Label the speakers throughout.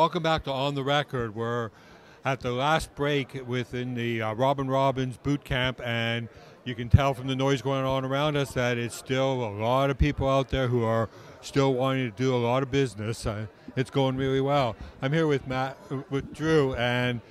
Speaker 1: Welcome back to On the Record. We're at the last break within the Robin Robbins boot camp, and you can tell from the noise going on around us that it's still a lot of people out there who are still wanting to do a lot of business. It's going really well. I'm here with Drew, and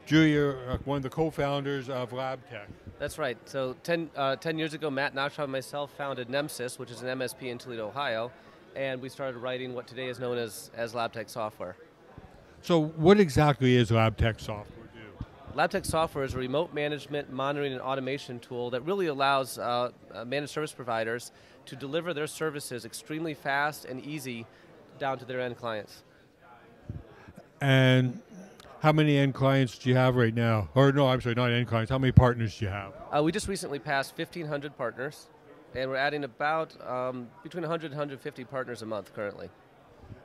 Speaker 1: Drew, you're one of the co-founders of LabTech.
Speaker 2: That's right. So 10 years ago, Matt Nachtraub and myself founded Nemsys, which is an MSP in Toledo, Ohio, and we started writing what today is known as LabTech software.
Speaker 1: So what exactly is LabTech software do?
Speaker 2: LabTech software is a remote management, monitoring, and automation tool that really allows managed service providers to deliver their services extremely fast and easy down to their end clients.
Speaker 1: And how many end clients do you have right now? Or no, I'm sorry, not end clients. How many partners do you have?
Speaker 2: We just recently passed 1,500 partners, and we're adding about between 100 and 150 partners a month currently.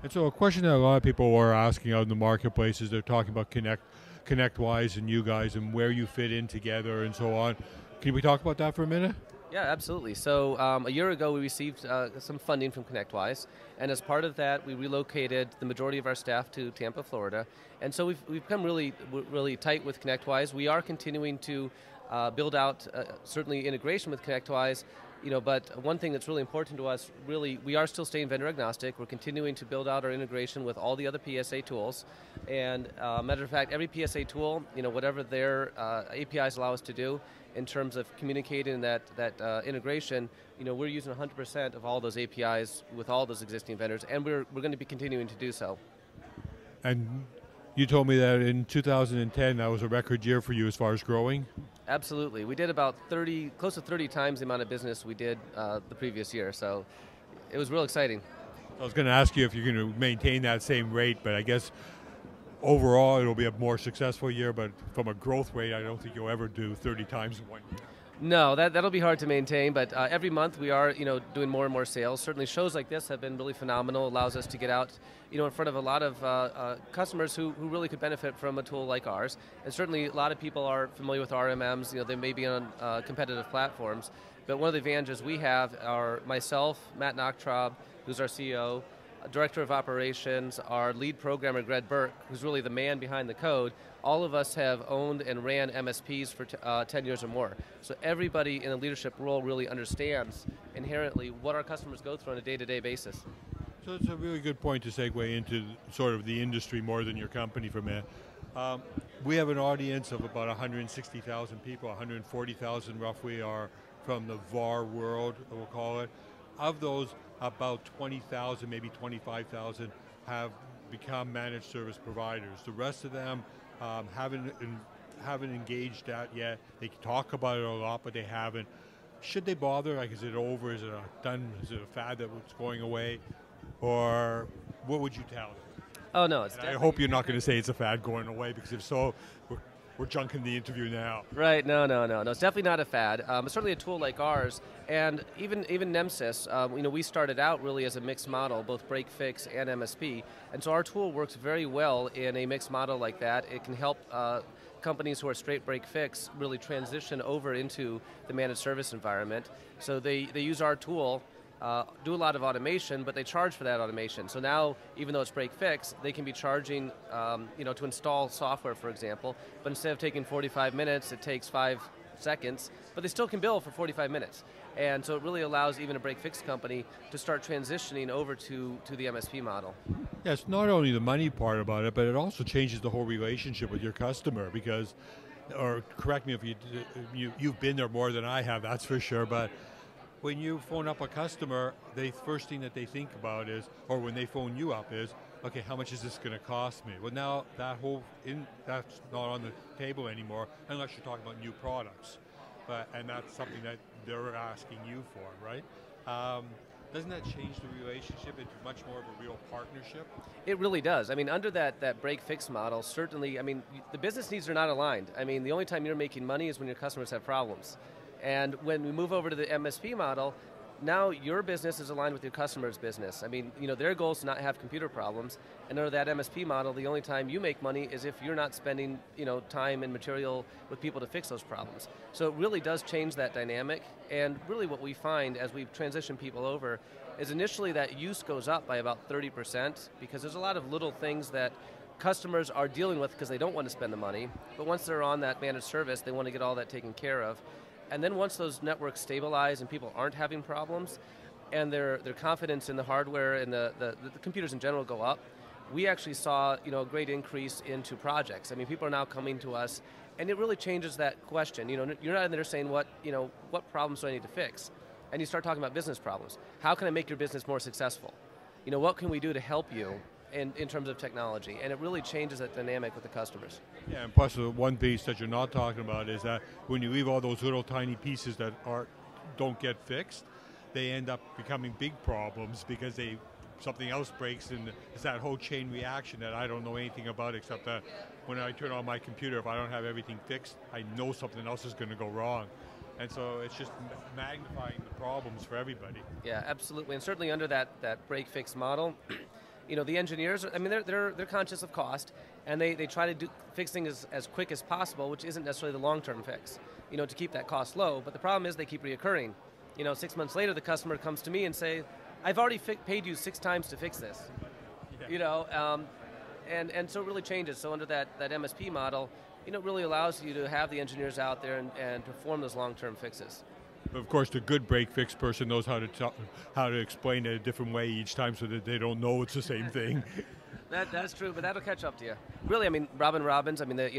Speaker 1: And so a question that a lot of people are asking out in the marketplace is they're talking about ConnectWise and you guys and where you fit in together and so on. Can we talk about that for a minute?
Speaker 2: Yeah, absolutely. So a year ago we received some funding from ConnectWise, and as part of that we relocated the majority of our staff to Tampa, Florida. And so we've become really tight with ConnectWise. We are continuing to build out certainly integration with ConnectWise. But one thing that's really important to us, really, we are still staying vendor agnostic. We're continuing to build out our integration with all the other PSA tools. And matter of fact, every PSA tool, whatever their APIs allow us to do in terms of communicating that integration, we're using 100% of all those APIs with all those existing vendors, and we're going to be continuing to do so.
Speaker 1: And you told me that in 2010 that was a record year for you as far as growing?
Speaker 2: Absolutely. We did about close to 30 times the amount of business we did the previous year, so it was real exciting.
Speaker 1: I was going to ask you if you're going to maintain that same rate, but I guess overall it'll be a more successful year, but from a growth rate, I don't think you'll ever do 30 times in 1 year.
Speaker 2: No, that'll be hard to maintain, but every month we are doing more and more sales. Certainly shows like this have been really phenomenal, allows us to get out in front of a lot of customers who really could benefit from a tool like ours. And certainly a lot of people are familiar with RMMs, they may be on competitive platforms, but one of the advantages we have are myself, Matt Nachtraub, who's our CEO, Director of Operations, our lead programmer, Greg Burke, who's really the man behind the code. All of us have owned and ran MSPs for 10 years or more. So everybody in a leadership role really understands inherently what our customers go through on a day-to-day basis.
Speaker 1: So it's a really good point to segue into sort of the industry more than your company for a minute. We have an audience of about 160,000 people, 140,000 roughly are from the VAR world, we'll call it. Of those, about 20,000, maybe 25,000 have become managed service providers. The rest of them haven't engaged that yet. They talk about it a lot, but they haven't. Should they bother? Like, is it over? Is it done? Is it a fad that's going away? Or what would you tell them?
Speaker 2: Oh no,
Speaker 1: I hope you're not going to say it's a fad going away, because if so, we're junking the interview now.
Speaker 2: Right, no, it's definitely not a fad. It's certainly a tool like ours, and even Nemsys, we started out really as a mixed model, both break, fix, and MSP, and so our tool works very well in a mixed model like that. It can help companies who are straight break fix really transition over into the managed service environment. So they use our tool, do a lot of automation, but they charge for that automation. So now, even though it's break fix, they can be charging, to install software, for example, but instead of taking 45 minutes, it takes 5 seconds, but they still can bill for 45 minutes. And so it really allows even a break fix company to start transitioning over to the MSP model.
Speaker 1: Yeah, it's not only the money part about it, but it also changes the whole relationship with your customer, because, or correct me if you've been there more than I have, that's for sure, but when you phone up a customer, the first thing that they think about is, or when they phone you up is, okay, how much is this going to cost me? Well, now that's not on the table anymore, unless you're talking about new products. And that's something that they're asking you for, right? Doesn't that change the relationship into much more of a real partnership?
Speaker 2: It really does. I mean, under that break-fix model, certainly, the business needs are not aligned. The only time you're making money is when your customers have problems. And when we move over to the MSP model, now your business is aligned with your customer's business. Their goal is to not have computer problems, and under that MSP model, the only time you make money is if you're not spending, time and material with people to fix those problems. So it really does change that dynamic, and really what we find as we transition people over is initially that use goes up by about 30%, because there's a lot of little things that customers are dealing with because they don't want to spend the money, but once they're on that managed service, they want to get all that taken care of. And then once those networks stabilize and people aren't having problems, and their confidence in the hardware and the computers in general go up, we actually saw a great increase into projects. I mean, people are now coming to us, and it really changes that question. You're not in there saying what problems do I need to fix, and you start talking about business problems. How can I make your business more successful? What can we do to help you in terms of technology? And it really changes that dynamic with the customers.
Speaker 1: Yeah, and plus the one piece that you're not talking about is that when you leave all those little tiny pieces that don't get fixed, they end up becoming big problems because something else breaks, and it's that whole chain reaction that I don't know anything about, except that when I turn on my computer, if I don't have everything fixed, I know something else is going to go wrong. And so it's just magnifying the problems for everybody.
Speaker 2: Yeah, absolutely, and certainly under that break-fix model, the engineers, I mean, they're conscious of cost, and they try to fix things as quick as possible, which isn't necessarily the long-term fix, to keep that cost low. But the problem is they keep reoccurring. 6 months later, the customer comes to me and say, I've already paid you 6 times to fix this. Yeah. And so it really changes. So under that MSP model, it really allows you to have the engineers out there and perform those long-term fixes.
Speaker 1: But of course, the good break-fix person knows how to explain it a different way each time so that they don't know it's the same thing.
Speaker 2: That's true, but that'll catch up to you. Really, I mean, Robbins. I mean,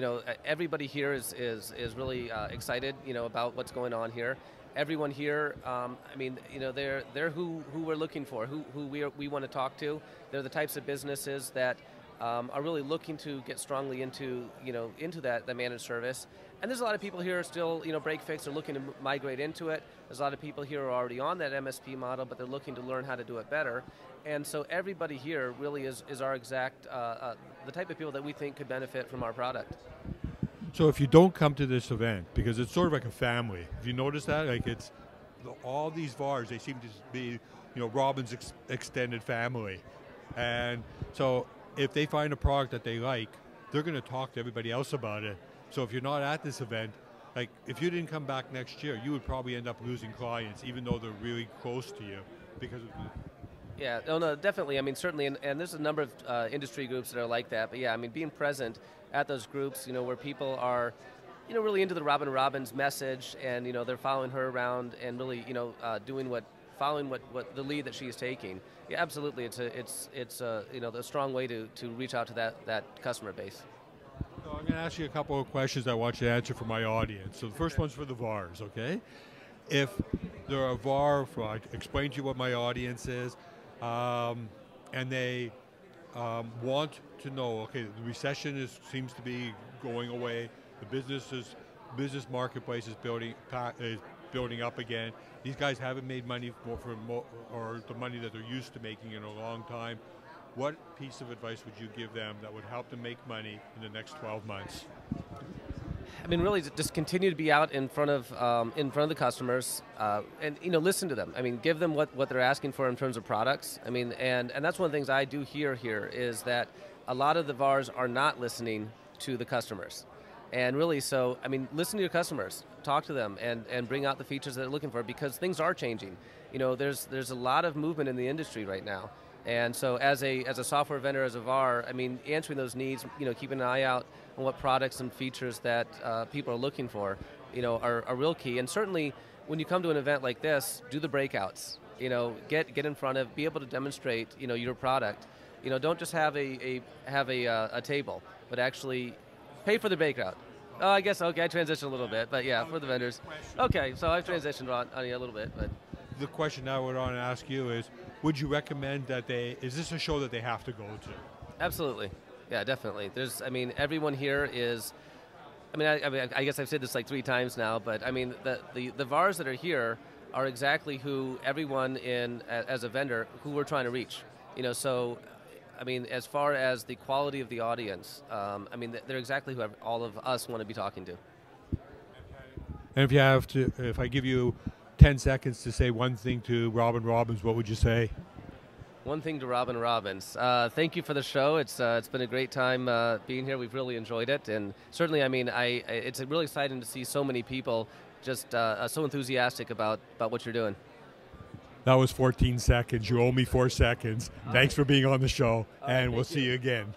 Speaker 2: everybody here is really excited, about what's going on here. Everyone here, I mean, they're who we're looking for, who we want to talk to. They're the types of businesses that are really looking to get strongly into that managed service. And there's a lot of people here still, break fix, are looking to migrate into it. There's a lot of people here who are already on that MSP model, but they're looking to learn how to do it better. And so everybody here really is our exact, the type of people that we think could benefit from our product.
Speaker 1: So if you don't come to this event, because it's sort of like a family, if you notice that, like it's all these VARs, they seem to be, Robin's extended family. And so if they find a product that they like, they're going to talk to everybody else about it. So if you're not at this event, like if you didn't come back next year, you would probably end up losing clients, even though they're really close to you because of
Speaker 2: Yeah, no, definitely. I mean, certainly, and there's a number of industry groups that are like that. But yeah, I mean, being present at those groups, where people are, really into the Robbins message, and they're following her around and really, following what the lead that she's taking. Yeah, absolutely. It's a strong way to reach out to that customer base.
Speaker 1: So I'm going to ask you a couple of questions I want you to answer for my audience. So the first one's for the VARs, okay? If they're a VAR, I explain to you what my audience is, and they want to know, okay, the recession seems to be going away, the business marketplace is building up again. These guys haven't made money or the money that they're used to making in a long time. What piece of advice would you give them that would help them make money in the next 12 months?
Speaker 2: I mean, really, just continue to be out in front of the customers, and listen to them. I mean, give them what they're asking for in terms of products. I mean, and that's one of the things I do hear here is that a lot of the VARs are not listening to the customers, and really, so I mean, listen to your customers, talk to them, and bring out the features that they're looking for because things are changing. There's a lot of movement in the industry right now. And so as a software vendor, as a VAR, I mean, answering those needs, keeping an eye out on what products and features that people are looking for, are real key. And certainly when you come to an event like this, do the breakouts, get in front of, be able to demonstrate, your product. Don't just have a table, but actually pay for the breakout. Oh, I guess, okay, I transitioned a little bit, but yeah, for the vendors. Okay, so I've transitioned on you a little bit, but.
Speaker 1: The question I would want to ask you is, would you recommend that is this a show that they have to go to?
Speaker 2: Absolutely. Yeah, definitely. Everyone here is, I guess I've said this like 3 times now, but I mean, the VARs that are here are exactly who everyone as a vendor, who we're trying to reach. So, I mean, as far as the quality of the audience, they're exactly who all of us want to be talking to.
Speaker 1: And if I give you 10 seconds to say one thing to Robbins, what would you say?
Speaker 2: One thing to Robbins. Thank you for the show. It's been a great time being here. We've really enjoyed it, and certainly, it's really exciting to see so many people just so enthusiastic about what you're doing.
Speaker 1: That was 14 seconds. You owe me 4 seconds. Thanks for being on the show, and we'll see you again.